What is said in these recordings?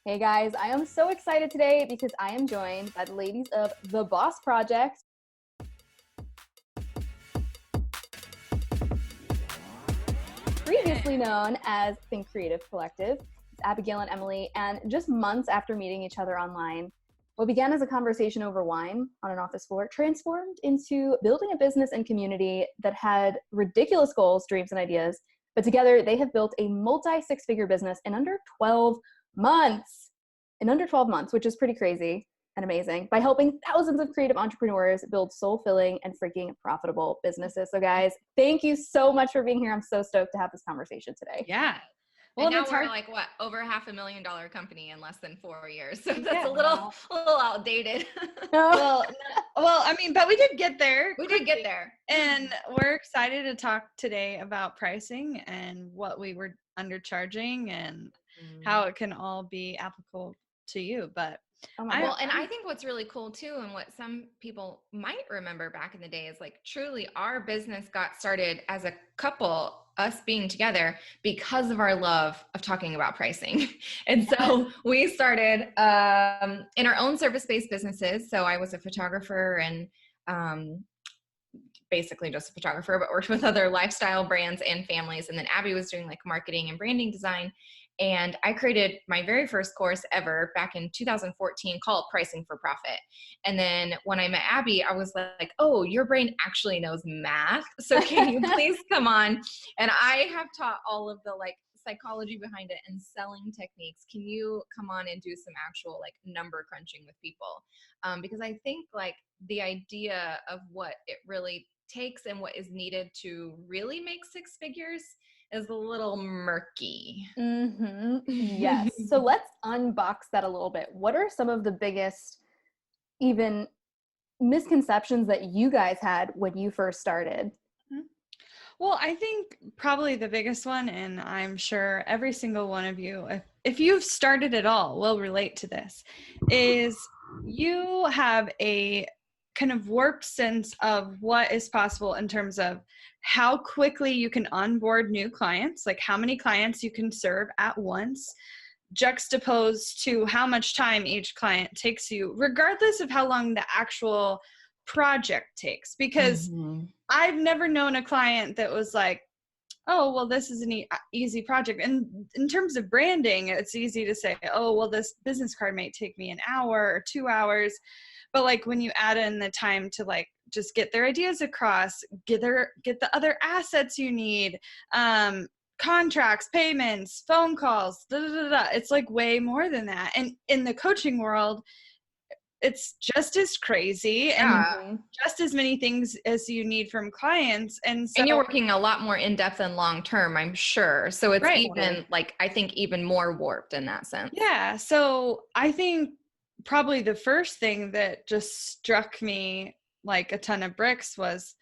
Hey guys, I am so excited today because I am joined by the ladies of The Boss Project. Previously known as Think Creative Collective. It's Abagail and Emylee, and just months after meeting each other online, what began as a conversation over wine on an office floor transformed into building a business and community that had ridiculous goals, dreams, and ideas. But together, they have built a multi-six-figure business in under 12 months. Which is pretty crazy and amazing, by helping thousands of creative entrepreneurs build soul-filling and freaking profitable businesses. So guys, thank you so much for being here. I'm so stoked to have this conversation today. Yeah. Well, and now we're like, what, over $500,000 company in less than 4 years. So that's a little outdated. well, I mean, but we did get there. We did get there. And we're excited to talk today about pricing and what we were undercharging and how it can all be applicable to you. But and I think what's really cool too, and what some people might remember back in the day, is like truly our business got started as a couple, us being together, because of our love of talking about pricing. And so we started in our own service-based businesses. So I was a photographer and basically just a photographer, but worked with other lifestyle brands and families. And then Abby was doing like marketing and branding design. And I created my very first course ever back in 2014 called Pricing for Profit. And then when I met Abby, I was like, oh, your brain actually knows math. So can you please come on? And I have taught all of the like psychology behind it and selling techniques. Can you come on and do some actual like number crunching with people? Because I think like the idea of what it really takes and what is needed to really make six figures is a little murky. Mm-hmm. Yes. So let's unbox that a little bit. What are some of the biggest even misconceptions that you guys had when you first started? Well, I think probably the biggest one, and I'm sure every single one of you, if you've started at all, will relate to this, is you have a kind of warped sense of what is possible in terms of how quickly you can onboard new clients, like how many clients you can serve at once, juxtaposed to how much time each client takes you, regardless of how long the actual project takes. Because I've never known a client that was like, oh, well, this is an easy project. And in terms of branding, it's easy to say, oh, well, this business card might take me an hour or 2 hours. But like when you add in the time to like just get their ideas across, get the other assets you need, contracts, payments, phone calls, it's like way more than that. And in the coaching world, it's just as crazy and just as many things as you need from clients. And you're working a lot more in depth and long term, I'm sure. So it's even like, I think even more warped in that sense. Yeah. So I think probably the first thing that just struck me like a ton of bricks was,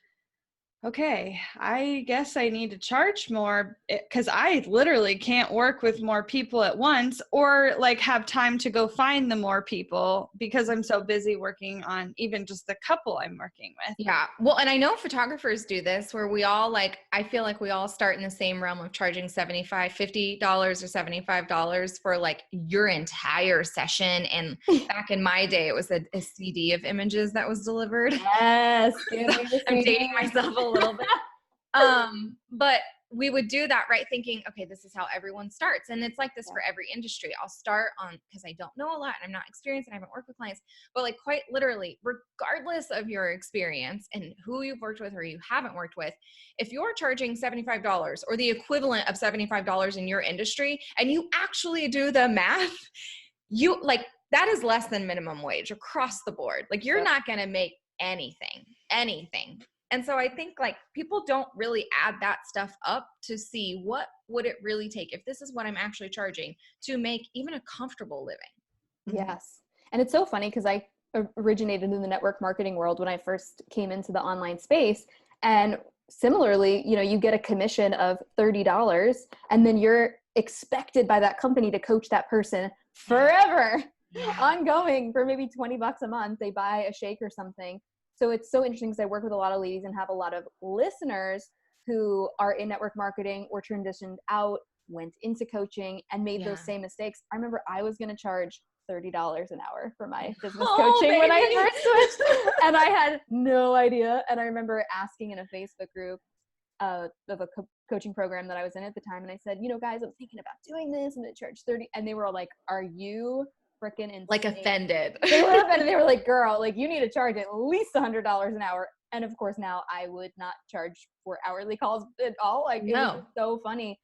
okay, I guess I need to charge more, because I literally can't work with more people at once or like have time to go find the more people because I'm so busy working on even just the couple I'm working with. Yeah. Well, and I know photographers do this where we all like, I feel like we all start in the same realm of charging $50 or $75 for like your entire session. And back in my day, it was a CD of images that was delivered. Yes. I'm dating myself a little bit. But we would do that, right? Thinking, okay, this is how everyone starts. And it's like this for every industry. I'll start on, because I don't know a lot and I'm not experienced and I haven't worked with clients, but like quite literally, regardless of your experience and who you've worked with or you haven't worked with, if you're charging $75 or the equivalent of $75 in your industry and you actually do the math, you like, that is less than minimum wage across the board. Like you're not going to make anything. And so I think like people don't really add that stuff up to see what would it really take, if this is what I'm actually charging, to make even a comfortable living. Yes. And it's so funny because I originated in the network marketing world when I first came into the online space. And similarly, you know, you get a commission of $30 and then you're expected by that company to coach that person forever, ongoing, for maybe $20 a month. They buy a shake or something. So it's so interesting because I work with a lot of ladies and have a lot of listeners who are in network marketing or transitioned out went into coaching and made those same mistakes. I remember I was going to charge $30 an hour for my business coaching when I first switched, and I had no idea. And I remember asking in a Facebook group of a coaching program that I was in at the time, and I said, guys, I'm thinking about doing this, I'm going to charge 30. And they were all like, are you freaking insane? Like offended. They were offended. They were like, girl, like you need to charge at least $100 an hour. And of course now I would not charge for hourly calls at all. Like it was so funny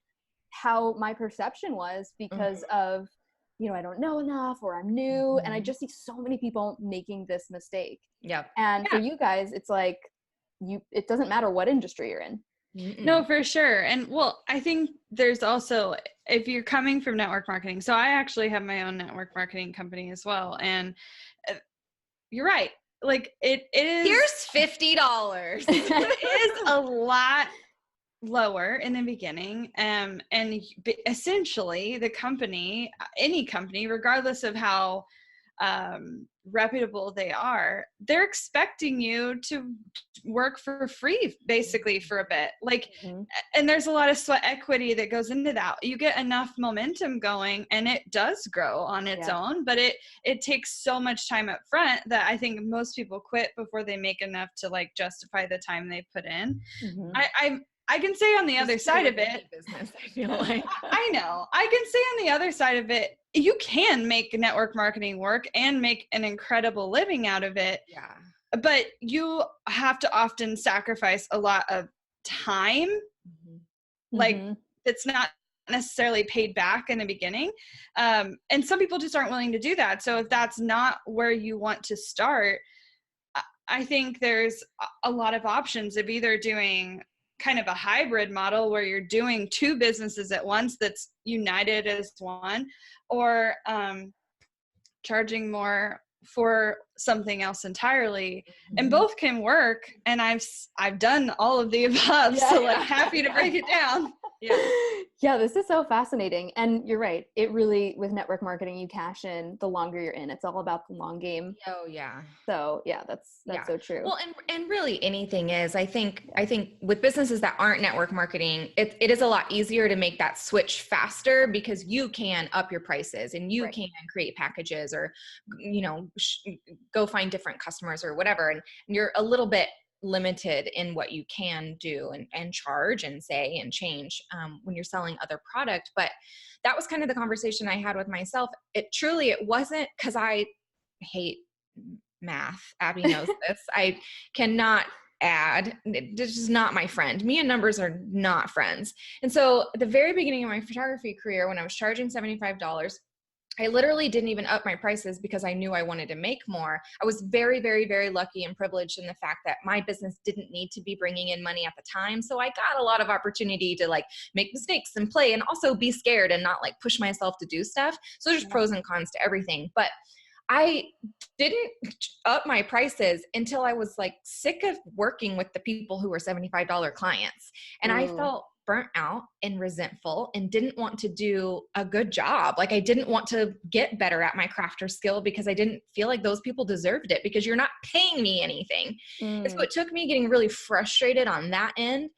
how my perception was because of, I don't know enough, or I'm new. And I just see so many people making this mistake. Yep. And for you guys, it's like it doesn't matter what industry you're in. No, for sure. And well, I think there's also, if you're coming from network marketing, so I actually have my own network marketing company as well. And you're right. Like it is. Here's $50. It is a lot lower in the beginning. And essentially the company, any company, regardless of how reputable they are, they're expecting you to work for free basically for a bit. Like, and there's a lot of sweat equity that goes into that. You get enough momentum going and it does grow on its own, but it takes so much time up front that I think most people quit before they make enough to like justify the time they put in. I can say on the other side of it, business, I feel like. I know. I can say on the other side of it, you can make network marketing work and make an incredible living out of it. Yeah. But you have to often sacrifice a lot of time. Like it's not necessarily paid back in the beginning. And some people just aren't willing to do that. So if that's not where you want to start, I think there's a lot of options of either doing kind of a hybrid model where you're doing two businesses at once that's united as one, or charging more for something else entirely. And both can work. And I've done all of the above. So like happy to break it down. Yeah, this is so fascinating. And you're right. It really, with network marketing, you cash in the longer you're in. It's all about the long game. Oh yeah. So yeah, that's so true. Well, and really anything is, I think with businesses that aren't network marketing, it is a lot easier to make that switch faster because you can up your prices and you can create packages or, go find different customers or whatever. And you're a little bit limited in what you can do and charge and say and change when you're selling other product. But that was kind of the conversation I had with myself. It wasn't because I hate math. Abby knows this. I cannot add. This is not my friend. Me and numbers are not friends. And so at the very beginning of my photography career, when I was charging $75, I literally didn't even up my prices because I knew I wanted to make more. I was very, very, very lucky and privileged in the fact that my business didn't need to be bringing in money at the time. So I got a lot of opportunity to like make mistakes and play and also be scared and not like push myself to do stuff. So there's pros and cons to everything. But I didn't up my prices until I was like sick of working with the people who were $75 clients. And I felt burnt out and resentful and didn't want to do a good job. Like I didn't want to get better at my craft or skill because I didn't feel like those people deserved it because you're not paying me anything. And so it took me getting really frustrated on that end.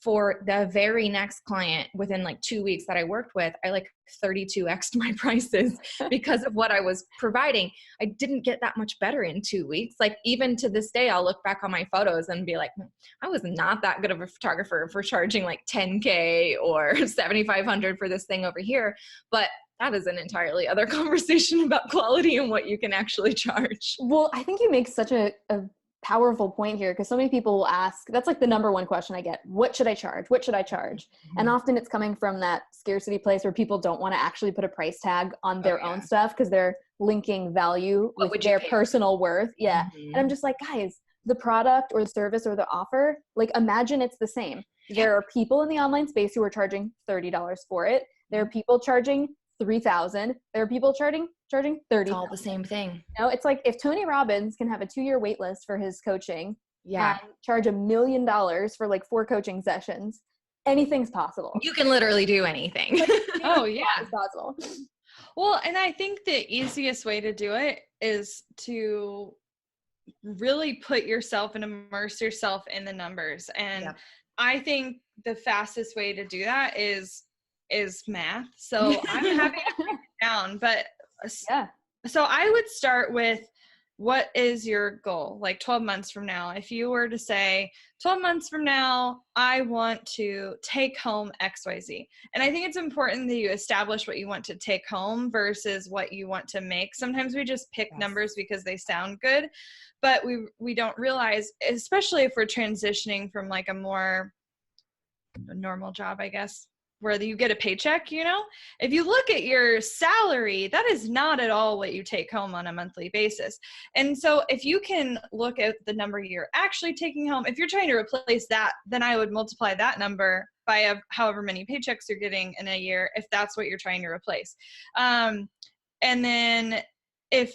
For the very next client within like 2 weeks that I worked with, I like 32x'd my prices because of what I was providing. I didn't get that much better in 2 weeks. Like even to this day, I'll look back on my photos and be like, I was not that good of a photographer for charging like 10K or 7,500 for this thing over here. But that is an entirely other conversation about quality and what you can actually charge. Well, I think you make such a powerful point here because so many people will ask, that's like the number one question I get, what should I charge? What should I charge? And often it's coming from that scarcity place where people don't want to actually put a price tag on their own stuff because they're linking value with their personal worth. And I'm just like, guys, the product or the service or the offer, like imagine it's the same. There are people in the online space who are charging $30 for it. There are people charging $3,000. There are people charging $30. It's all the same thing. It's like if Tony Robbins can have a 2-year wait list for his coaching and charge $1 million for like 4 coaching sessions, anything's possible. You can literally do anything. It's possible. Well, and I think the easiest way to do it is to really put yourself and immerse yourself in the numbers. And I think the fastest way to do that is is math. So I'm happy to break it down. But Yeah. so I would start with, what is your goal? Like 12 months from now, if you were to say 12 months from now, I want to take home XYZ. And I think it's important that you establish what you want to take home versus what you want to make. Sometimes we just pick numbers because they sound good, but we don't realize, especially if we're transitioning from like a more normal job, I guess, where you get a paycheck, you know, if you look at your salary, that is not at all what you take home on a monthly basis. And so if you can look at the number you're actually taking home, if you're trying to replace that, then I would multiply that number by however many paychecks you're getting in a year, if that's what you're trying to replace. And then if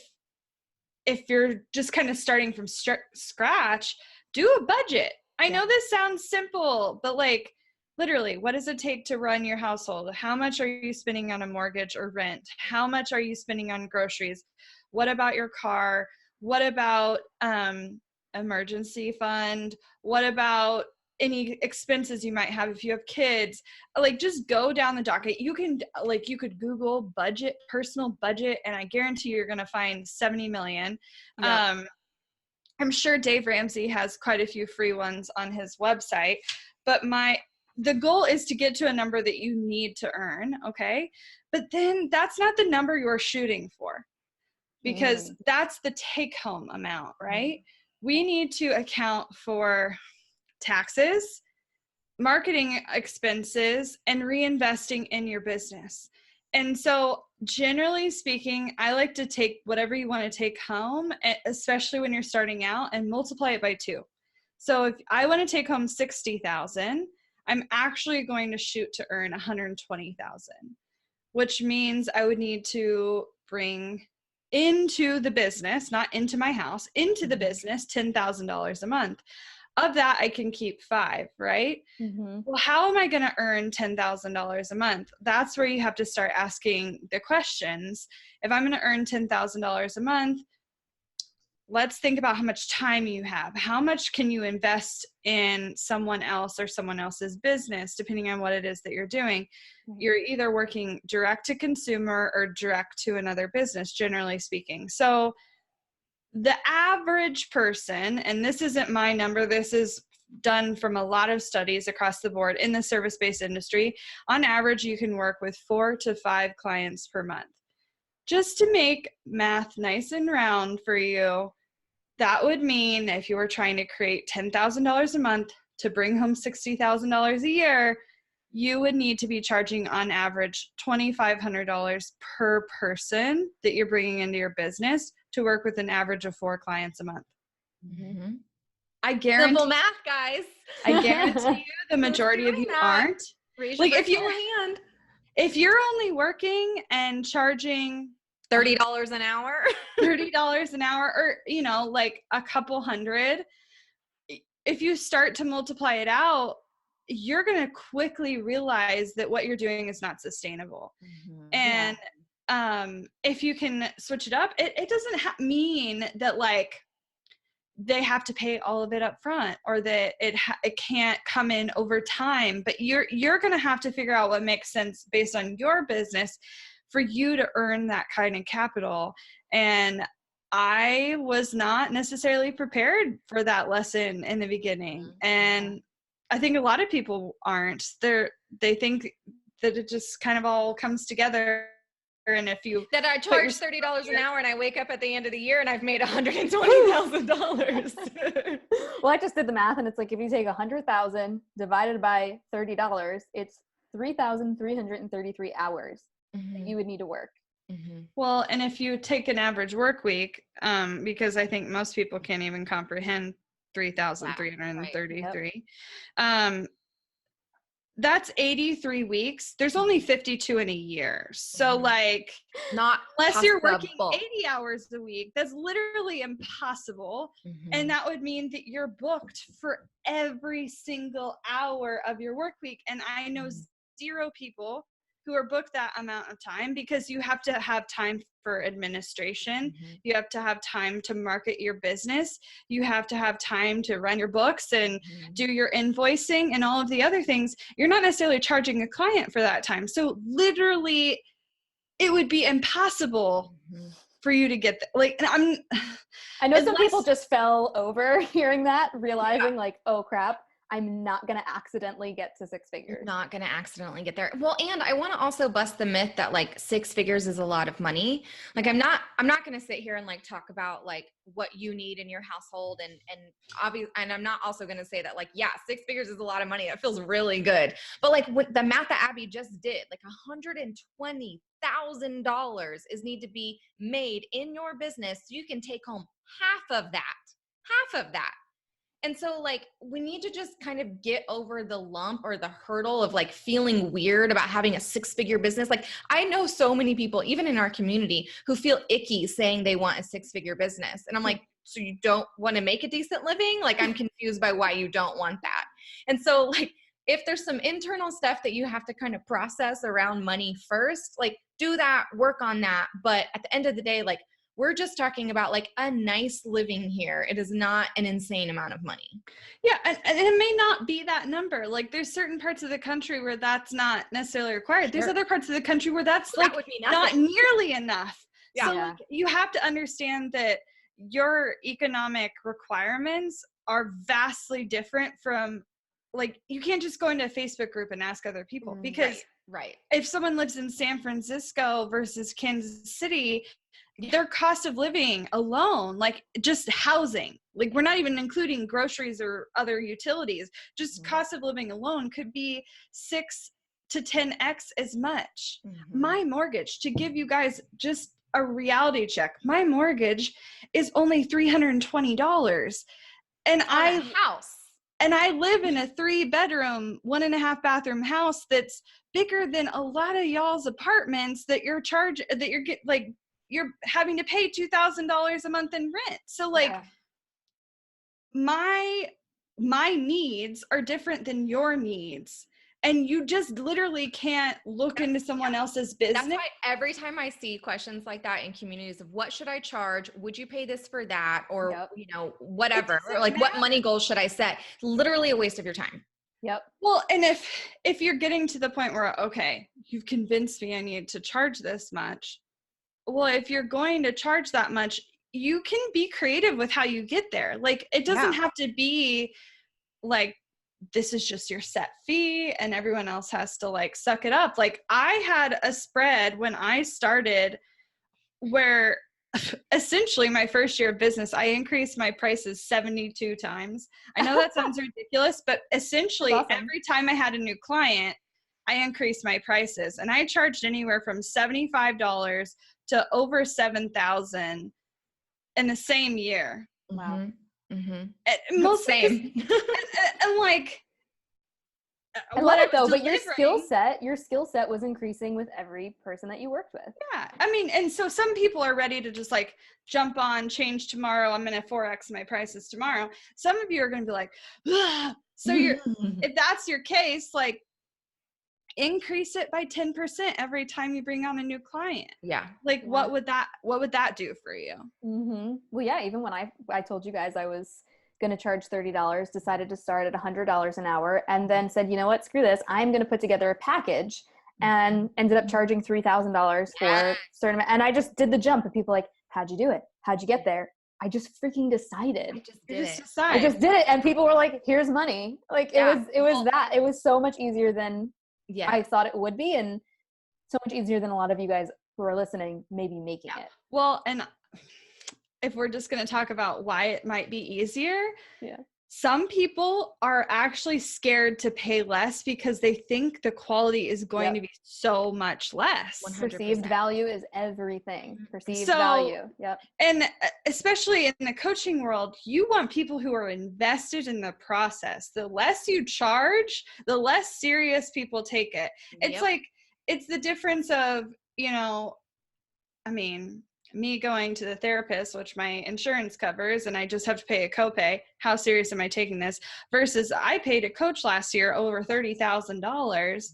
you're just kind of starting from scratch, do a budget. I know this sounds simple, but like, literally, what does it take to run your household? How much are you spending on a mortgage or rent? How much are you spending on groceries? What about your car? What about emergency fund? What about any expenses you might have if you have kids? Like, just go down the docket. You could Google budget, personal budget, and I guarantee you're going to find 70 million. Yep. I'm sure Dave Ramsey has quite a few free ones on his website, but the goal is to get to a number that you need to earn, okay? But then that's not the number you're shooting for, because that's the take-home amount, right? We need to account for taxes, marketing expenses, and reinvesting in your business. And so generally speaking, I like to take whatever you want to take home, especially when you're starting out, and multiply it by 2. So if I want to take home 60,000, I'm actually going to shoot to earn 120,000, which means I would need to bring into the business, not into my house, into the business, $10,000 a month. Of that, I can keep 5, right? Mm-hmm. Well, how am I going to earn $10,000 a month? That's where you have to start asking the questions. If I'm going to earn $10,000 a month, let's think about how much time you have. How much can you invest in someone else or someone else's business, depending on what it is that you're doing? You're either working direct to consumer or direct to another business, generally speaking. So the average person, and this isn't my number, this is done from a lot of studies across the board in the service-based industry, on average, you can work with 4 to 5 clients per month. Just to make math nice and round for you, that would mean if you were trying to create $10,000 a month to bring home $60,000 a year, you would need to be charging on average $2,500 per person that you're bringing into your business to work with an average of 4 clients a month. Mm-hmm. I guarantee. Simple math, guys. I guarantee you the majority of you aren't. Raise your hand. If you're only working and charging $30 an hour, $30 an hour, or, you know, like a couple hundred, if you start to multiply it out, you're going to quickly realize that what you're doing is not sustainable. Mm-hmm. And if you can switch it up, it doesn't mean that like they have to pay all of it up front, or that it can't come in over time, but you're going to have to figure out what makes sense based on your business for you to earn that kind of capital. And I was not necessarily prepared for that lesson in the beginning. And I think a lot of people aren't. They think that it just kind of all comes together. And if you that I charge $30 an hour and I wake up at the end of the year and I've made $120,000. Well, I just did the math, and it's like if you take 100,000 divided by $30, it's 3,333 hours that you would need to work. Mm-hmm. Well, and if you take an average work week, because I think most people can't even comprehend 3,333. Wow. Right. That's 83 weeks. There's only 52 in a year. So like, not unless you're working 80 hours a week, that's literally impossible. Mm-hmm. And that would mean that you're booked for every single hour of your work week. And I know 0 people who are booked that amount of time, because you have to have time for administration. You have to have time to market your business. You have to have time to run your books and do your invoicing and all of the other things. You're not necessarily charging a client for that time. So literally it would be impossible for you to get I know some people just fell over hearing that, realizing like, oh crap, I'm not going to accidentally get to six figures. Not going to accidentally get there. Well, and I want to also bust the myth that like 6 figures is a lot of money. Like I'm not going to sit here and like talk about like what you need in your household and obviously, and I'm not also going to say that like, yeah, 6 figures is a lot of money. It feels really good. But like with the math that Abby just did, like $120,000 is need to be made in your business so you can take home half of that. And so like, we need to just kind of get over the lump or the hurdle of like feeling weird about having a 6-figure business. Like I know so many people, even in our community, who feel icky saying they want a 6-figure business. And I'm like, so you don't want to make a decent living? Like I'm confused by why you don't want that. And so like, if there's some internal stuff that you have to kind of process around money first, like do that, work on that. But at the end of the day, like, we're just talking about like a nice living here. It is not an insane amount of money. Yeah. And it may not be that number. Like there's certain parts of the country where that's not necessarily required. Sure. There's other parts of the country where that's like would be not nearly enough. Yeah. So like, you have to understand that your economic requirements are vastly different from like, you can't just go into a Facebook group and ask other people because if someone lives in San Francisco versus Kansas City, their cost of living alone, like just housing, like we're not even including groceries or other utilities, just cost of living alone could be 6 to 10x as much. My mortgage, to give you guys just a reality check, my mortgage is only $320 and I live in a 3-bedroom, 1.5-bathroom house that's bigger than a lot of y'all's apartments that you're you're having to pay $2,000 a month in rent. So like my needs are different than your needs. And you just literally can't look into someone else's business. That's why every time I see questions like that in communities of what should I charge? Would you pay this for that? Or, you know, whatever, or like what money goals should I set? Literally a waste of your time. Yep. Well, and if you're getting to the point where, okay, you've convinced me I need to charge this much. Well, if you're going to charge that much, you can be creative with how you get there. Like, it doesn't have to be like, this is just your set fee and everyone else has to like suck it up. Like I had a spread when I started where essentially my first year of business, I increased my prices 72 times. I know that sounds ridiculous, but essentially every time I had a new client, I increased my prices and I charged anywhere from $75 to over $7,000 in the same year. Wow. Most same. And like, I love it though, but your skill set was increasing with every person that you worked with. Yeah. I mean, and so some people are ready to just like jump on, change tomorrow. I'm going to 4X my prices tomorrow. Some of you are going to be like, ugh. So if that's your case, like, increase it by 10% every time you bring on a new client. Yeah. Like what would that do for you? Well, yeah, even when I told you guys I was going to charge $30, decided to start at $100 an hour and then said, you know what, screw this. I'm going to put together a package and ended up charging $3,000 for a certain amount. And I just did the jump and people like, how'd you do it? How'd you get there? I just freaking decided. I just did it. And people were like, here's money. Like it was so much easier than I thought it would be, and so much easier than a lot of you guys who are listening maybe making it. Well, and if we're just going to talk about why it might be easier, some people are actually scared to pay less because they think the quality is going to be so much less. 100%. Perceived value is everything. Perceived value. Yep. And especially in the coaching world, you want people who are invested in the process. The less you charge, the less serious people take it. It's like, it's the difference of, you know, I mean, me going to the therapist, which my insurance covers, and I just have to pay a copay. How serious am I taking this? Versus I paid a coach last year over $30,000.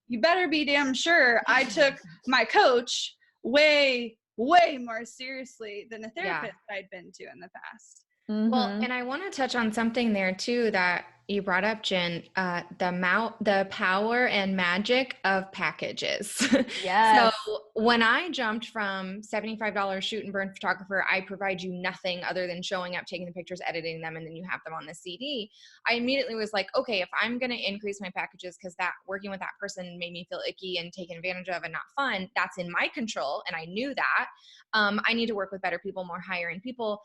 you better be damn sure I took my coach way, way more seriously than a therapist I'd been to in the past. Well, and I want to touch on something there too that you brought up, Jen, the power and magic of packages. Yes. So when I jumped from $75 shoot and burn photographer, I provide you nothing other than showing up, taking the pictures, editing them, and then you have them on the CD. I immediately was like, okay, if I'm going to increase my packages because that working with that person made me feel icky and taken advantage of and not fun, that's in my control. And I knew that. I need to work with better people, more higher end people.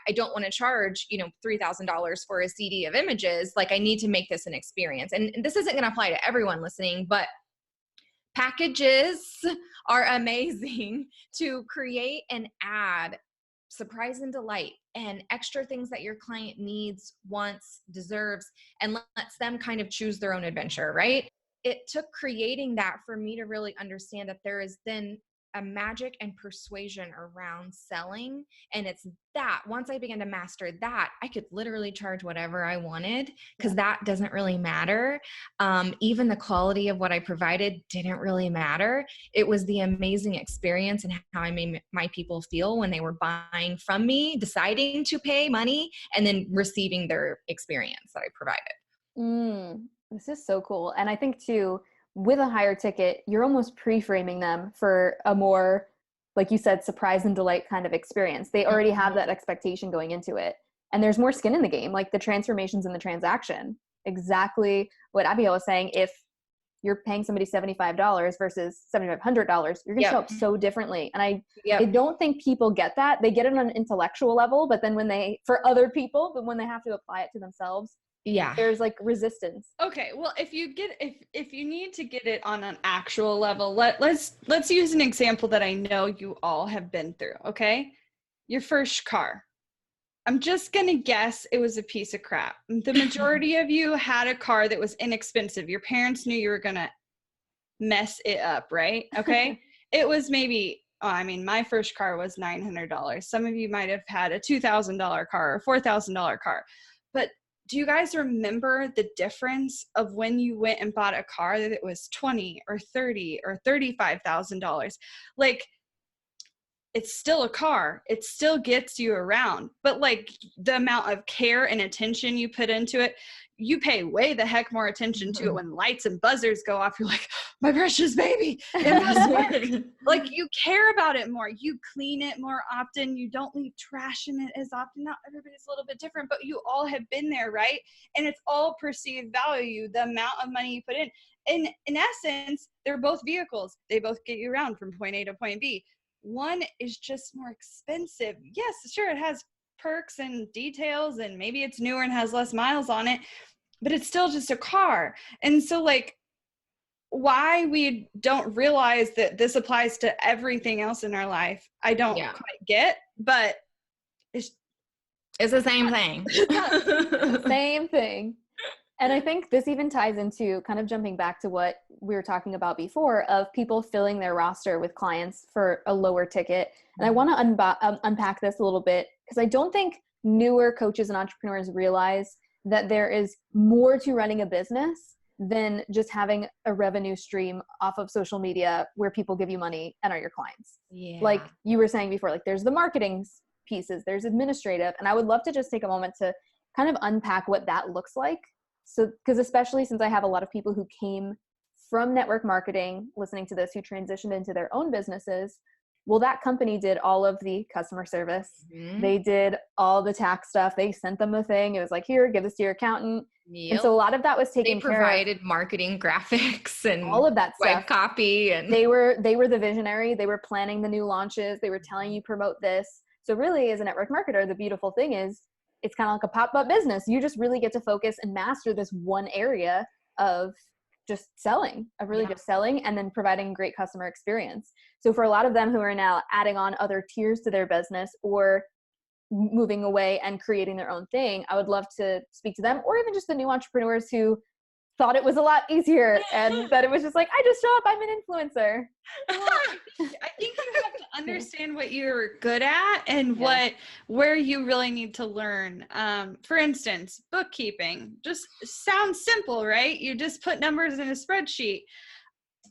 I don't want to charge, $3,000 for a CD of images. Like, I need to make this an experience. And this isn't going to apply to everyone listening, but packages are amazing to create and add surprise and delight and extra things that your client needs, wants, deserves, and lets them kind of choose their own adventure, right? It took creating that for me to really understand that there is then a magic and persuasion around selling. And it's that once I began to master that, I could literally charge whatever I wanted because that doesn't really matter. Even the quality of what I provided didn't really matter. It was the amazing experience and how I made my people feel when they were buying from me, deciding to pay money, and then receiving their experience that I provided. This is so cool. And I think too, with a higher ticket, you're almost pre-framing them for a more, like you said, surprise and delight kind of experience. They already have that expectation going into it. And there's more skin in the game, like the transformations in the transaction. Exactly what Abagail was saying. If you're paying somebody $75 versus $7,500, you're going to show up so differently. And I don't think people get that. They get it on an intellectual level, but then for other people, but when they have to apply it to themselves, there's like resistance. Okay, well, if you need to get it on an actual level, let's use an example that I know you all have been through. Okay, your first car. I'm just gonna guess it was a piece of crap. The majority of you had a car that was inexpensive. Your parents knew you were gonna mess it up, right? Okay, it was maybe. My first car was $900. Some of you might have had a $2,000 car or $4,000 car, but do you guys remember the difference of when you went and bought a car that it was $20,000 or $30,000 or $35,000? Like, it's still a car. It still gets you around, but like the amount of care and attention you put into it, you pay way the heck more attention to it when lights and buzzers go off. You're like, my precious baby, it must work. Like, you care about it more. You clean it more often. You don't leave trash in it as often. Not everybody's a little bit different, but you all have been there, right? And it's all perceived value, the amount of money you put in. And in essence, they're both vehicles. They both get you around from point A to point B. One is just more expensive. Yes, sure, it has perks and details, and maybe it's newer and has less miles on it, but it's still just a car. And so, like, why we don't realize that this applies to everything else in our life, I don't quite get, but it's the same thing. Same thing. And I think this even ties into kind of jumping back to what we were talking about before of people filling their roster with clients for a lower ticket. And I want to unpack this a little bit because I don't think newer coaches and entrepreneurs realize that there is more to running a business than just having a revenue stream off of social media where people give you money and are your clients. Yeah. Like you were saying before, like there's the marketing pieces, there's administrative. And I would love to just take a moment to kind of unpack what that looks like. So, because especially since I have a lot of people who came from network marketing, listening to this, who transitioned into their own businesses, well, that company did all of the customer service. Mm-hmm. They did all the tax stuff. They sent them a thing. It was like, here, give this to your accountant. Yep. And so a lot of that was taken care of. They provided marketing graphics and all of that stuff. Web copy. And they were the visionary. They were planning the new launches. They were telling you promote this. So really, as a network marketer, the beautiful thing is, it's kind of like a pop-up business. You just really get to focus and master this one area of just selling, just selling and then providing a great customer experience. So for a lot of them who are now adding on other tiers to their business or moving away and creating their own thing, I would love to speak to them, or even just the new entrepreneurs who thought it was a lot easier and that it was just like, I just show up, I'm an influencer. I think you have to understand what you're good at and where you really need to learn. For instance, bookkeeping just sounds simple, right? You just put numbers in a spreadsheet.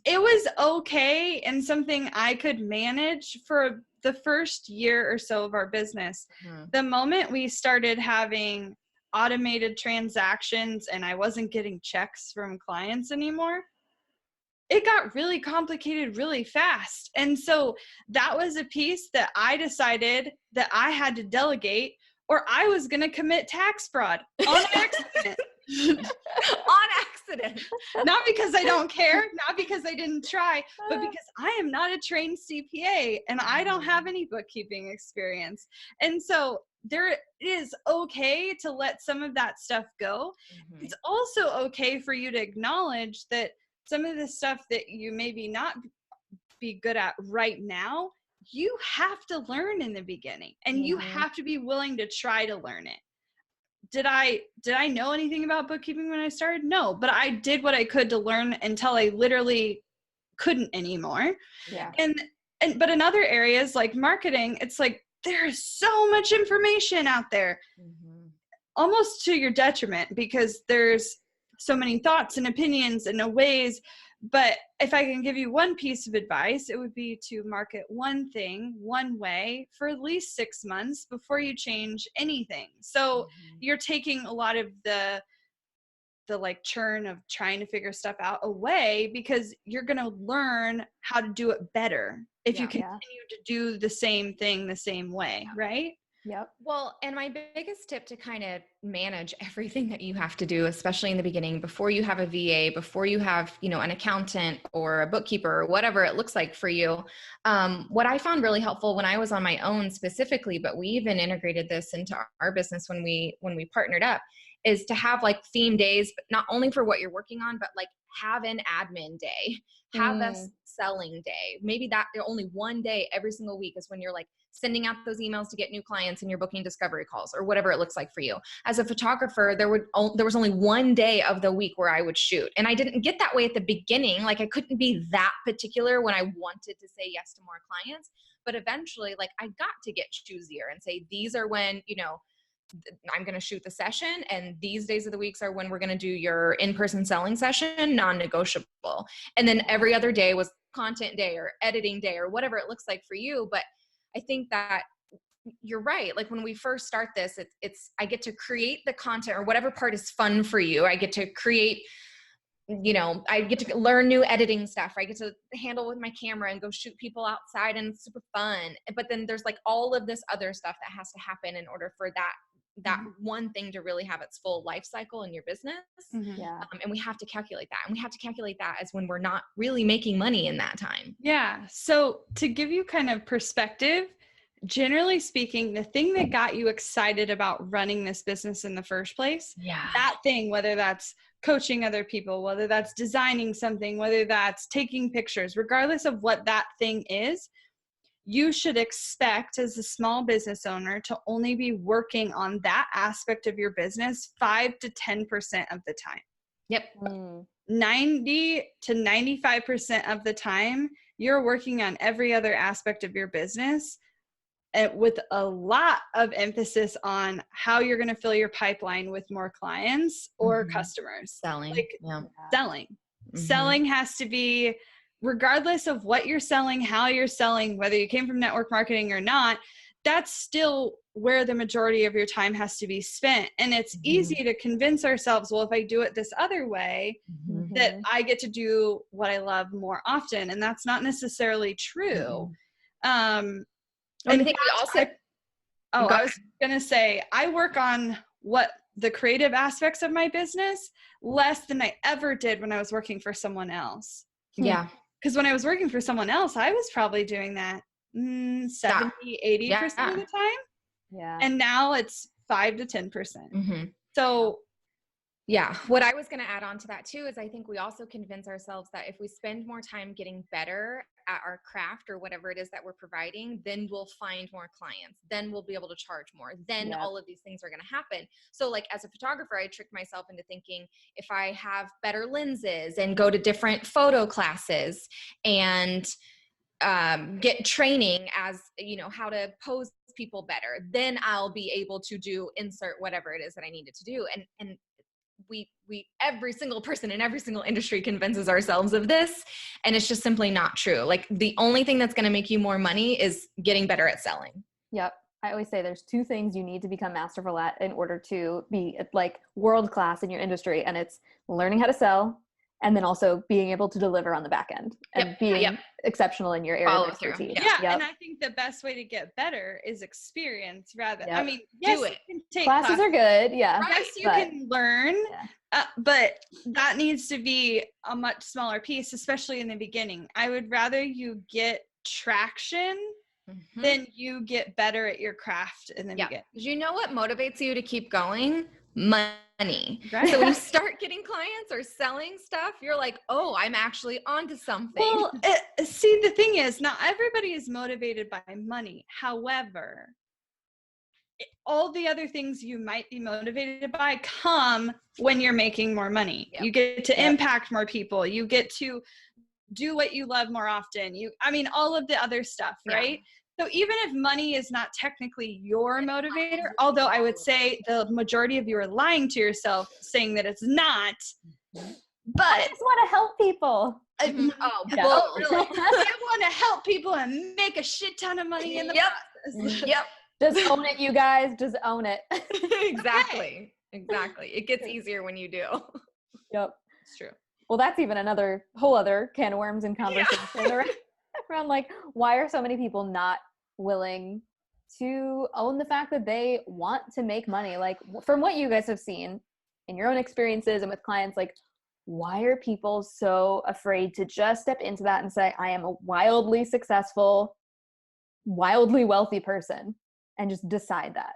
it was okay and something I could manage for the first year or so of our business. The moment we started having automated transactions and I wasn't getting checks from clients anymore, it got really complicated really fast. And so that was a piece that I decided that I had to delegate, or I was going to commit tax fraud on accident. On accident. Not because I don't care, not because I didn't try, but because I am not a trained CPA and I don't have any bookkeeping experience. And so there is okay to let some of that stuff go. It's also okay for you to acknowledge that some of the stuff that you maybe not be good at right now, you have to learn in the beginning, and you have to be willing to try to learn it. Did I know anything about bookkeeping when I started? No, but I did what I could to learn until I literally couldn't anymore. Yeah. But in other areas like marketing, it's like there is so much information out there, almost to your detriment, because there's so many thoughts and opinions and ways. But if I can give you one piece of advice, it would be to market one thing one way for at least 6 months before you change anything. So you're taking a lot of the like churn of trying to figure stuff out away, because you're going to learn how to do it better if you continue to do the same thing the same way, right? Yep. Well, and my biggest tip to kind of manage everything that you have to do, especially in the beginning, before you have a VA, before you have, you know, an accountant or a bookkeeper or whatever it looks like for you. What I found really helpful when I was on my own specifically, but we even integrated this into our business when we partnered up, is to have like theme days, but not only for what you're working on, but like have an admin day, have a selling day. Maybe that only one day every single week is when you're like sending out those emails to get new clients and you're booking discovery calls or whatever it looks like for you. As a photographer, there was only one day of the week where I would shoot. And I didn't get that way at the beginning. Like I couldn't be that particular when I wanted to say yes to more clients. But eventually, like I got to get choosier and say, these are when, you know, I'm going to shoot the session, and these days of the weeks are when we're going to do your in-person selling session, non-negotiable. And then every other day was content day or editing day or whatever it looks like for you. But I think that you're right. Like when we first start this, it's I get to create the content or whatever part is fun for you. I get to create, you know, I get to learn new editing stuff. I get to handle with my camera and go shoot people outside, and it's super fun. But then there's like all of this other stuff that has to happen in order for that one thing to really have its full life cycle in your business. And we have to calculate that. And we have to calculate that as when we're not really making money in that time. Yeah. So to give you kind of perspective, generally speaking, the thing that got you excited about running this business in the first place, that thing, whether that's coaching other people, whether that's designing something, whether that's taking pictures, regardless of what that thing is, you should expect as a small business owner to only be working on that aspect of your business 5 to 10% of the time. Yep. 90 to 95% of the time, you're working on every other aspect of your business, with a lot of emphasis on how you're going to fill your pipeline with more clients or customers. Selling. Selling has to be, regardless of what you're selling, how you're selling, whether you came from network marketing or not, that's still where the majority of your time has to be spent. And it's easy to convince ourselves, well, if I do it this other way, that I get to do what I love more often. And that's not necessarily true. I think we also, I was going to say, I work on what the creative aspects of my business less than I ever did when I was working for someone else. Yeah. Because when I was working for someone else, I was probably doing that 70, 80% of the time. Yeah. And now it's 5 to 10%. So yeah, what I was going to add on to that too is I think we also convince ourselves that if we spend more time getting better at our craft or whatever it is that we're providing, then we'll find more clients. Then we'll be able to charge more. Then all of these things are going to happen. So like as a photographer, I tricked myself into thinking if I have better lenses and go to different photo classes and get training as, you know, how to pose people better, then I'll be able to do insert whatever it is that I needed to do. And every single person in every single industry convinces ourselves of this, and it's just simply not true. Like the only thing that's going to make you more money is getting better at selling. Yep. I always say there's 2 things you need to become masterful at in order to be like world class in your industry. And it's learning how to sell, and then also being able to deliver on the back end and being exceptional in your area of expertise. Yeah. And I think the best way to get better is experience rather. I mean, yes, do it. You can take classes are good. Yeah. Yes, you can learn, but that needs to be a much smaller piece, especially in the beginning. I would rather you get traction then you get better at your craft in the beginning. Because you know what motivates you to keep going? Money. Right. So when you start getting clients or selling stuff, you're like, oh, I'm actually onto something. Well, see, the thing is, not everybody is motivated by money. However, all the other things you might be motivated by come when you're making more money. You get to impact more people. You get to do what you love more often. All of the other stuff, right? So even if money is not technically your motivator, although I would say the majority of you are lying to yourself saying that it's not, but I just want to help people. Really? I want to help people and make a shit ton of money in the process. Just own it, you guys. Just own it. Exactly. It gets easier when you do. Yep. It's true. Well, that's even another whole other can of worms in conversation around like, why are so many people not willing to own the fact that they want to make money? Like, from what you guys have seen in your own experiences and with clients, like, why are people so afraid to just step into that and say, I am a wildly successful, wildly wealthy person, and just decide that?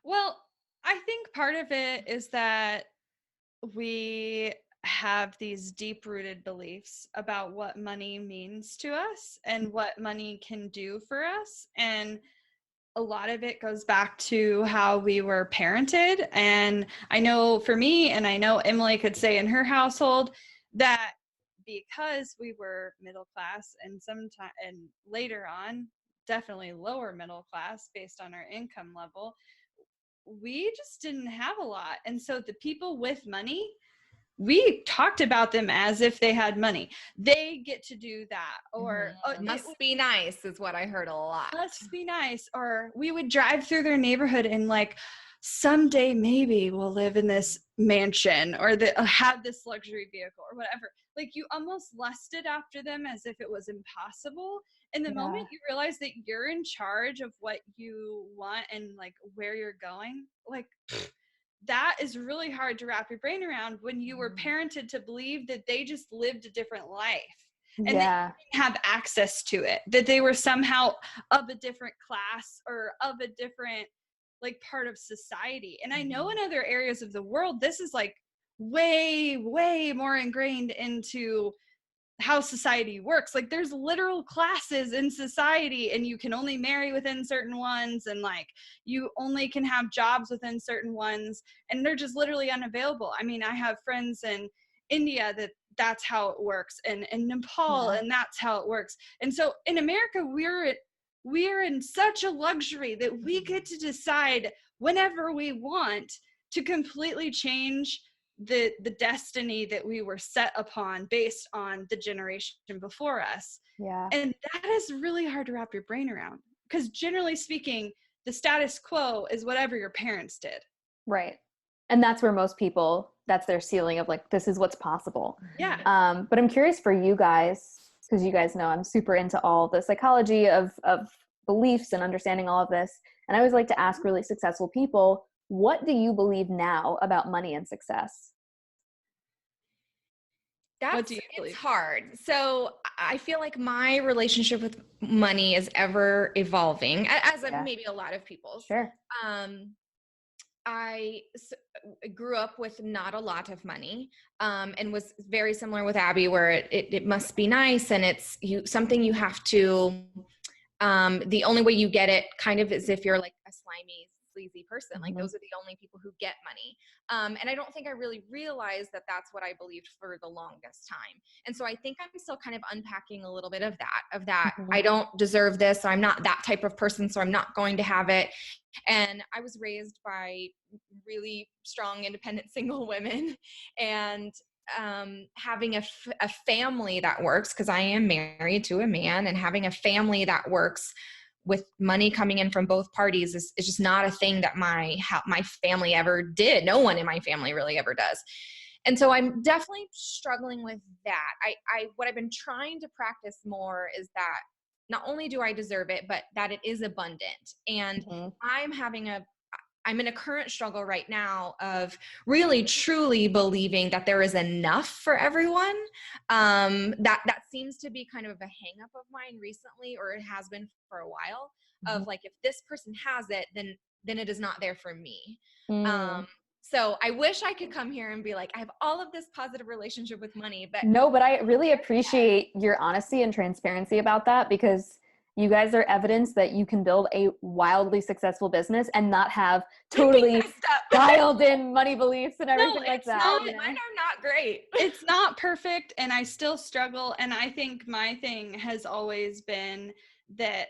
Well, I think part of it is that we have these deep-rooted beliefs about what money means to us and what money can do for us. And a lot of it goes back to how we were parented. And I know for me, and I know Emylee could say in her household, that because we were middle class and later on, definitely lower middle class based on our income level, we just didn't have a lot. And so the people with money, we talked about them as if they had money. They get to do that. Or must be nice is what I heard a lot. Must be nice. Or we would drive through their neighborhood and like, someday maybe we'll live in this mansion or have this luxury vehicle or whatever. Like you almost lusted after them as if it was impossible. And the moment you realize that you're in charge of what you want and like where you're going, like that is really hard to wrap your brain around when you were parented to believe that they just lived a different life and that you didn't have access to it, that they were somehow of a different class or of a different like part of society. And I know in other areas of the world, this is like way, way more ingrained into how society works. Like there's literal classes in society and you can only marry within certain ones and like you only can have jobs within certain ones and they're just literally unavailable. I mean, I have friends in India that's how it works and Nepal and that's how it works. And so in America, we're in such a luxury that we get to decide whenever we want to completely change the destiny that we were set upon based on the generation before us. Yeah. And that is really hard to wrap your brain around because generally speaking, the status quo is whatever your parents did. Right. And that's where most people, that's their ceiling of like, this is what's possible. Yeah. But I'm curious for you guys, because you guys know I'm super into all the psychology of beliefs and understanding all of this. And I always like to ask really successful people, what do you believe now about money and success? It's hard. So I feel like my relationship with money is ever evolving, as maybe a lot of people's. Sure. I grew up with not a lot of money, and was very similar with Abby, where it must be nice and it's something you have to. The only way you get it kind of is if you're like a slimy sleazy person. Like those are the only people who get money. And I don't think I really realized that that's what I believed for the longest time. And so I think I'm still kind of unpacking a little bit of that I don't deserve this. So I'm not that type of person. So I'm not going to have it. And I was raised by really strong, independent, single women, and having a family that works, because I am married to a man, and having a family that works with money coming in from both parties is just not a thing that my family ever did. No one in my family really ever does. And so I'm definitely struggling with that. What I've been trying to practice more is that not only do I deserve it, but that it is abundant. And I'm in a current struggle right now of really truly believing that there is enough for everyone. That seems to be kind of a hang up of mine recently, or it has been for a while, of like, if this person has it, then it is not there for me. So I wish I could come here and be like, I have all of this positive relationship with money, but no, but I really appreciate your honesty and transparency about that, because you guys are evidence that you can build a wildly successful business and not have totally dialed in money beliefs and everything like that. Mine are not great. It's not perfect, and I still struggle. And I think my thing has always been that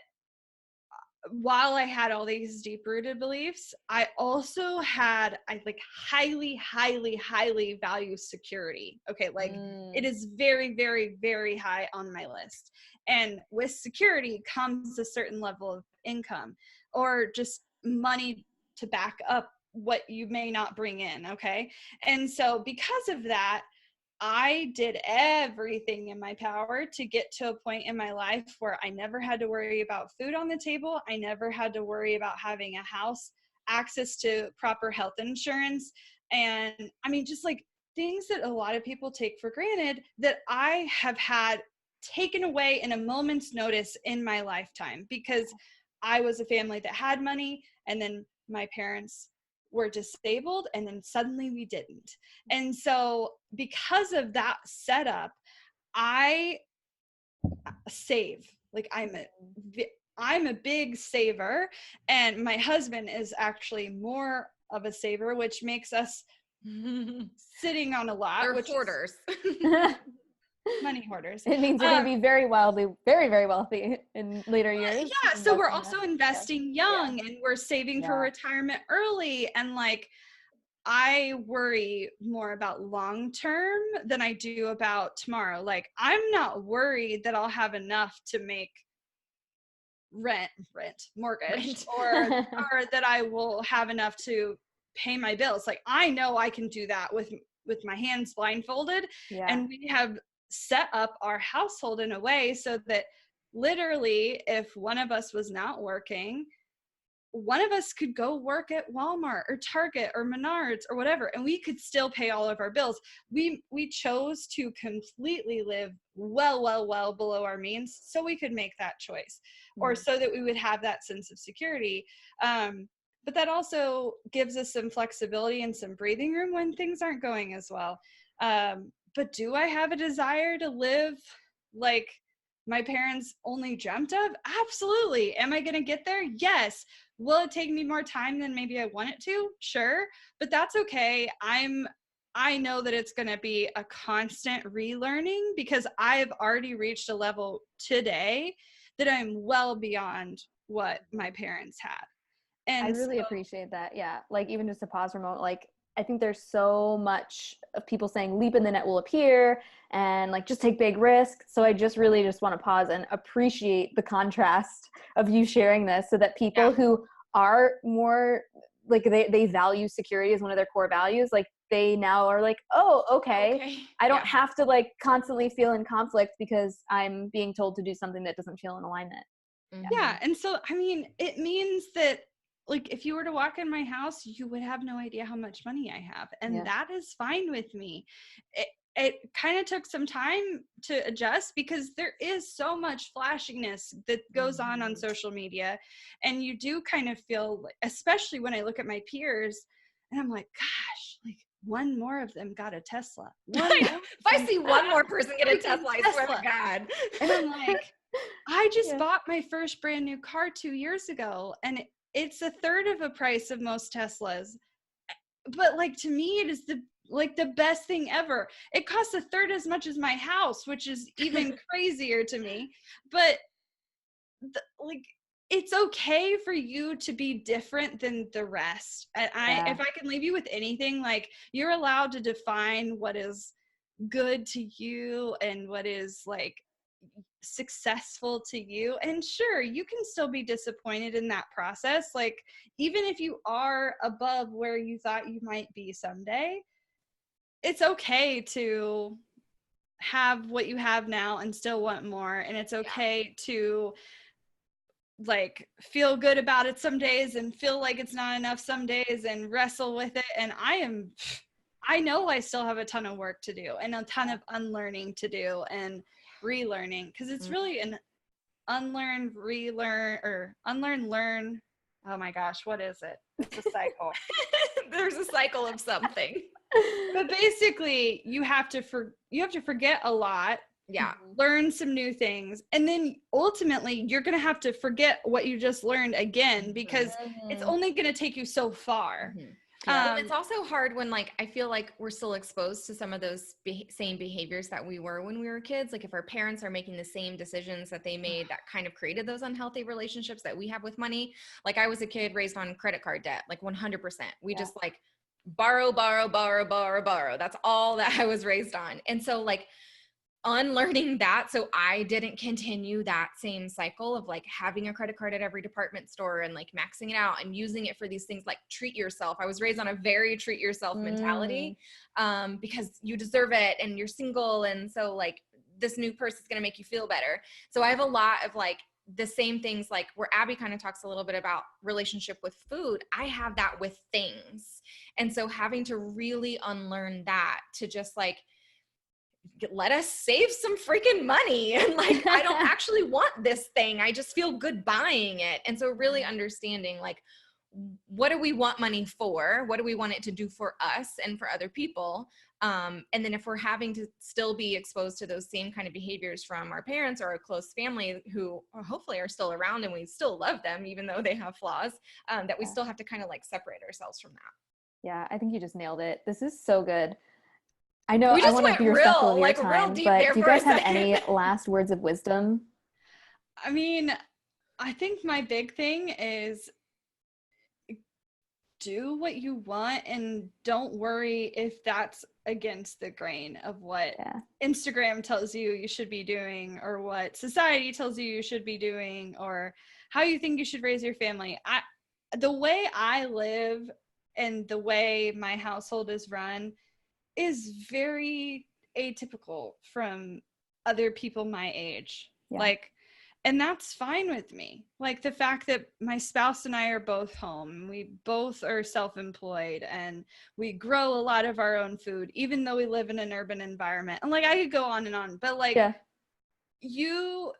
while I had all these deep-rooted beliefs, I also had, I like highly, highly, highly value security. Okay. Like it is very, very, very high on my list. And with security comes a certain level of income or just money to back up what you may not bring in. Okay. And so because of that, I did everything in my power to get to a point in my life where I never had to worry about food on the table. I never had to worry about having a house, access to proper health insurance. And I mean, just like things that a lot of people take for granted that I have had taken away in a moment's notice in my lifetime, because I was a family that had money, and then my parents were disabled, and then suddenly we didn't. And so because of that setup, I save. Like I'm a big saver, and my husband is actually more of a saver, which makes us sitting on a lot. They're hoarders. Money hoarders. It means we're going to be very very wealthy in later years. Yeah. So we're also investing young, and we're saving for retirement early. And like, I worry more about long term than I do about tomorrow. Like, I'm not worried that I'll have enough to make mortgage, or that I will have enough to pay my bills. Like, I know I can do that with my hands blindfolded. And we have set up our household in a way so that literally, if one of us was not working, one of us could go work at Walmart or Target or Menards or whatever, and we could still pay all of our bills. We chose to completely live well below our means so we could make that choice, or so that we would have that sense of security. But that also gives us some flexibility and some breathing room when things aren't going as well. But do I have a desire to live like my parents only dreamt of? Absolutely. Am I going to get there? Yes. Will it take me more time than maybe I want it to? Sure. But that's okay. I know that it's going to be a constant relearning, because I've already reached a level today that I'm well beyond what my parents had. And I really appreciate that. Yeah. Like, even just a pause for a moment, like, I think there's so much of people saying leap in the net will appear and like just take big risks. So I just really just want to pause and appreciate the contrast of you sharing this, so that people who are more like they value security as one of their core values, like they now are like, oh, okay. I don't have to like constantly feel in conflict because I'm being told to do something that doesn't feel in alignment. Yeah. And so, I mean, it means that, like, if you were to walk in my house, you would have no idea how much money I have. And that is fine with me. It kind of took some time to adjust, because there is so much flashiness that goes on social media. And you do kind of feel, like, especially when I look at my peers and I'm like, gosh, like, one more of them got a Tesla. If I see one more person get a Tesla, I swear to God. And I'm like, I just bought my first brand new car 2 years ago, and it's a third of the price of most Teslas. But like, to me, it is the best thing ever. It costs a third as much as my house, which is even crazier to me. But like, it's okay for you to be different than the rest. And if I can leave you with anything, like, you're allowed to define what is good to you and what is like successful to you. And sure, you can still be disappointed in that process. Like, even if you are above where you thought you might be someday, it's okay to have what you have now and still want more. And it's okay to like feel good about it some days and feel like it's not enough some days and wrestle with it. And I know I still have a ton of work to do and a ton of unlearning to do and relearning, because it's really an unlearn, relearn, or unlearn, learn. Oh my gosh, what is it? It's a cycle. There's a cycle of something. But basically, you have to forget a lot. Yeah. Learn some new things. And then ultimately, you're going to have to forget what you just learned again, because it's only going to take you so far. It's also hard when, like, I feel like we're still exposed to some of those same behaviors that we were when we were kids. Like, if our parents are making the same decisions that they made that kind of created those unhealthy relationships that we have with money. Like, I was a kid raised on credit card debt, like 100%. We just like borrow. That's all that I was raised on. And so, like, unlearning that, so I didn't continue that same cycle of like having a credit card at every department store and like maxing it out and using it for these things like treat yourself. I was raised on a very treat yourself mentality, because you deserve it and you're single, and so like this new person is going to make you feel better. So I have a lot of like the same things, like where Abby kind of talks a little bit about relationship with food. I have that with things. And so having to really unlearn that to just like, let us save some freaking money. And like, I don't actually want this thing. I just feel good buying it. And so really understanding like, what do we want money for? What do we want it to do for us and for other people? And then if we're having to still be exposed to those same kind of behaviors from our parents or a close family who hopefully are still around and we still love them, even though they have flaws, that we still have to kind of like separate ourselves from that. Yeah, I think you just nailed it. This is so good. I know We I just want to went be respectful of your like, time, real deep but there do you for a guys have second. any last words of wisdom? I mean, I think my big thing is do what you want and don't worry if that's against the grain of what Instagram tells you should be doing, or what society tells you should be doing, or how you think you should raise your family. The way I live and the way my household is run is very atypical from other people my age. Like, and that's fine with me. Like the fact that my spouse and I are both home, we both are self-employed, and we grow a lot of our own food, even though we live in an urban environment. And like, I could go on and on, but like, you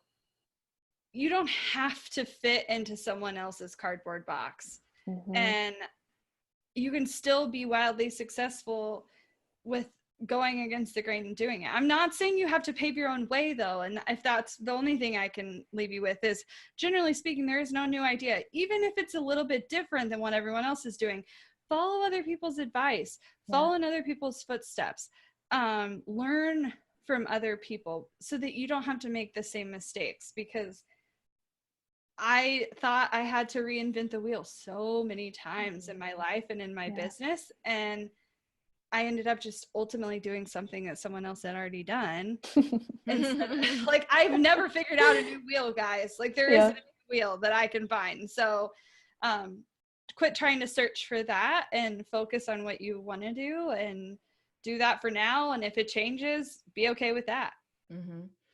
don't have to fit into someone else's cardboard box. And you can still be wildly successful with going against the grain and doing it. I'm not saying you have to pave your own way though. And if that's the only thing I can leave you with is, generally speaking, there is no new idea. Even if it's a little bit different than what everyone else is doing, follow other people's advice, follow in other people's footsteps, learn from other people so that you don't have to make the same mistakes. Because I thought I had to reinvent the wheel so many times in my life and in my business, and I ended up just ultimately doing something that someone else had already done. Like, I've never figured out a new wheel, guys. Like, there isn't a new wheel that I can find. So quit trying to search for that and focus on what you want to do, and do that for now. And if it changes, be okay with that.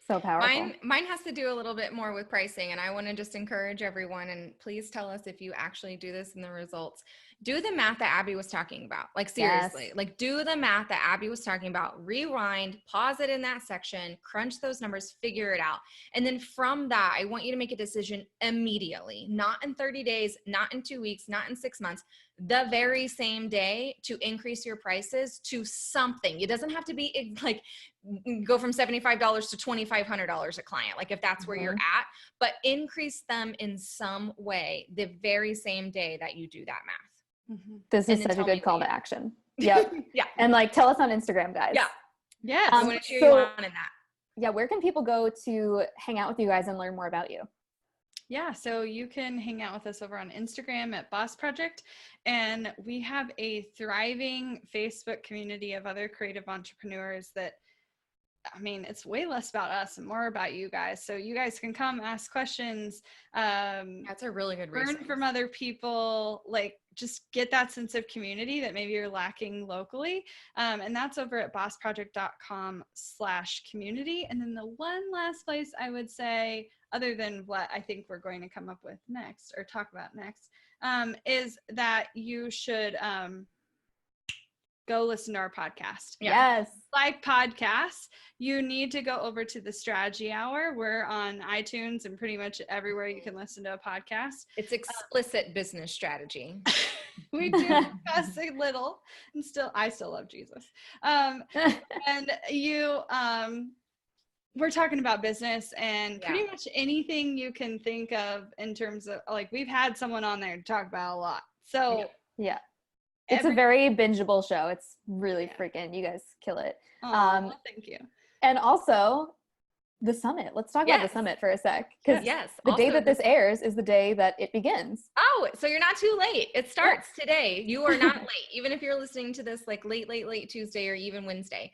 So powerful. Mine has to do a little bit more with pricing, and I want to just encourage everyone, and please tell us if you actually do this in the results. do the math that Abby was talking about. Like seriously, like do the math that Abby was talking about, rewind, pause it in that section, crunch those numbers, figure it out. And then from that, I want you to make a decision immediately, not in 30 days, not in 2 weeks, not in 6 months, the very same day to increase your prices to something. It doesn't have to be like go from $75 to $2,500 a client, like if that's where you're at, but increase them in some way the very same day that you do that math. This is such a good call to action. Yep. Yeah. And like, tell us on Instagram, guys. Yeah. Yes. I want to cheer you on in that. Yeah. Where can people go to hang out with you guys and learn more about you? Yeah, so you can hang out with us over on Instagram at Boss Project, and we have a thriving Facebook community of other creative entrepreneurs that, I mean, it's way less about us and more about you guys. So you guys can come ask questions. That's a really good resource. Learn from other people, like just get that sense of community that maybe you're lacking locally. And that's over at bossproject.com/community. And then the one last place I would say, other than what I think we're going to come up with next or talk about next, is that you should go listen to our podcast. Yes. Like podcasts, you need to go over to the Strategy Hour. We're on iTunes and pretty much everywhere you can listen to a podcast. It's explicit business strategy. We do discuss a little, and I still love Jesus. And we're talking about business and pretty much anything you can think of in terms of, like, we've had someone on there to talk about a lot. So yeah. It's a very bingeable show. It's really freaking, you guys kill it. Well, thank you. And also the summit. Let's talk about the summit for a sec. Because the day that this airs is the day that it begins. Oh, so you're not too late. It starts today. You are not late, even if you're listening to this like late Tuesday or even Wednesday.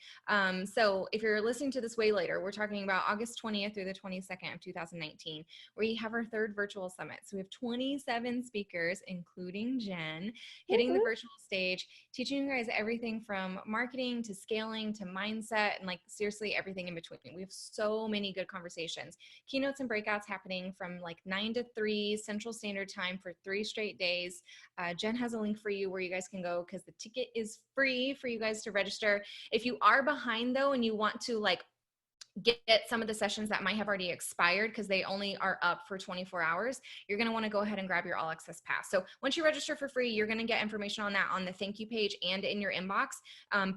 So if you're listening to this way later, we're talking about August 20th through the 22nd of 2019, where you have our third virtual summit. So we have 27 speakers, including Jen, hitting the virtual stage, teaching you guys everything from marketing to scaling to mindset and like seriously everything in between. We have so many good conversations, keynotes and breakouts happening from like 9 to 3 Central Standard Time for 3 straight days. Jen has a link for you where you guys can go because the ticket is free for you guys to register. If you are behind though and you want to like get some of the sessions that might have already expired because they only are up for 24 hours, you're going to want to go ahead and grab your all access pass. So once you register for free, you're going to get information on that on the thank you page and in your inbox,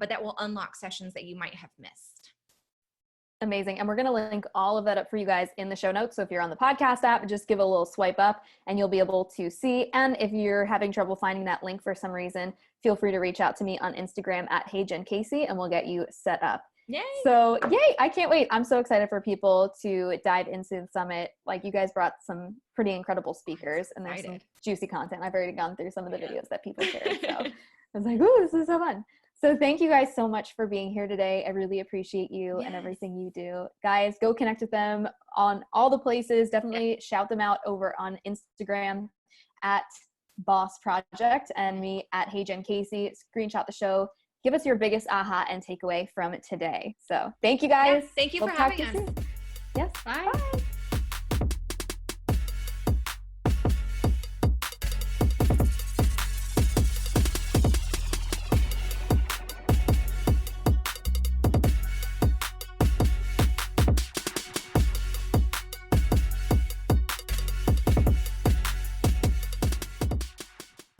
but that will unlock sessions that you might have missed. Amazing. And we're going to link all of that up for you guys in the show notes. So if you're on the podcast app, just give a little swipe up and you'll be able to see. And if you're having trouble finding that link for some reason, feel free to reach out to me on Instagram at HeyJenCasey and we'll get you set up. Yay. So yay, I can't wait. I'm so excited for people to dive into the summit. Like you guys brought some pretty incredible speakers and there's some juicy content. I've already gone through some of the videos that people shared. So I was like, ooh, this is so fun. So thank you guys so much for being here today. I really appreciate you and everything you do. Guys, go connect with them on all the places. Definitely shout them out over on Instagram at Boss Project and me at HeyJenCasey. Screenshot the show. Give us your biggest aha and takeaway from today. So thank you guys. Thank you for having us. Yes. Bye.